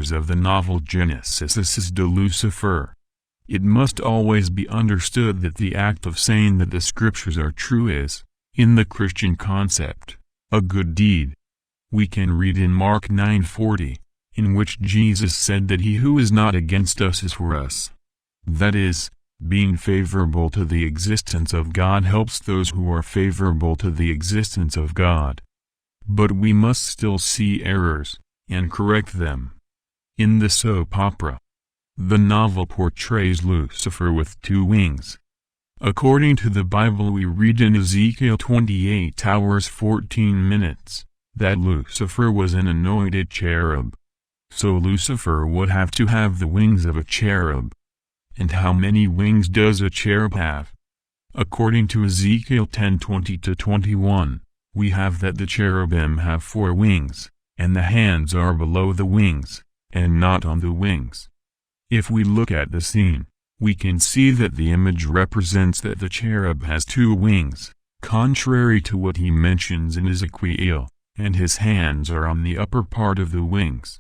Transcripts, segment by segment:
authors of the novel Genesis de Lucifer. It must always be understood that the act of saying that the scriptures are true is, in the Christian concept, a good deed. We can read in Mark 9:40, in which Jesus said that he who is not against us is for us. That is, being favorable to the existence of God helps those who are favorable to the existence of God. But we must still see errors, and correct them. In the soap opera, the novel portrays Lucifer with 2 wings. According to the Bible, we read in Ezekiel 28:14 that Lucifer was an anointed cherub. So Lucifer would have to have the wings of a cherub. And how many wings does a cherub have? According to Ezekiel 10:20-21, we have that the cherubim have 4 wings, and the hands are below the wings, and not on the wings. If we look at the scene, we can see that the image represents that the cherub has 2 wings, contrary to what he mentions in Ezekiel, and his hands are on the upper part of the wings.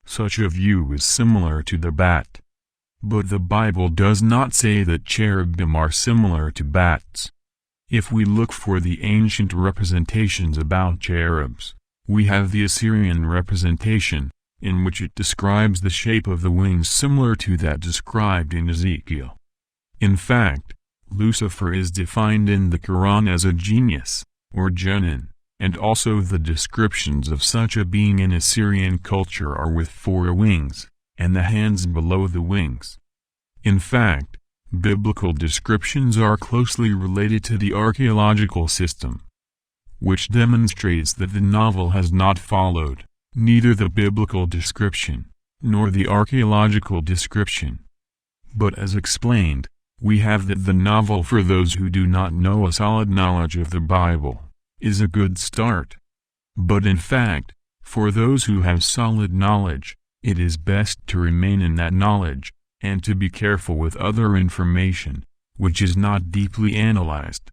Such a view is similar to the bat. But the Bible does not say that cherubim are similar to bats. If we look for the ancient representations about cherubs, we have the Assyrian representation, in which it describes the shape of the wings similar to that described in Ezekiel. In fact, Lucifer is defined in the Quran as a genius, or jinnin, and also the descriptions of such a being in Assyrian culture are with 4 wings, and the hands below the wings. In fact, biblical descriptions are closely related to the archaeological system, which demonstrates that the novel has not followed neither the biblical description, nor the archaeological description. But as explained, we have that the novel, for those who do not know a solid knowledge of the Bible, is a good start. But in fact, for those who have solid knowledge, it is best to remain in that knowledge, and to be careful with other information, which is not deeply analyzed.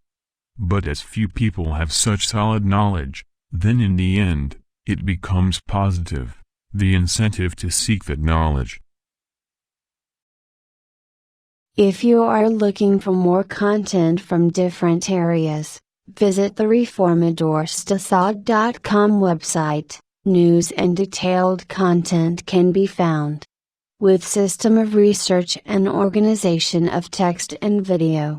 But as few people have such solid knowledge, then in the end, it becomes positive, the incentive to seek that knowledge. If you are looking for more content from different areas, visit the reformadorstad.com website. News and detailed content can be found with system of research and organization of text and video.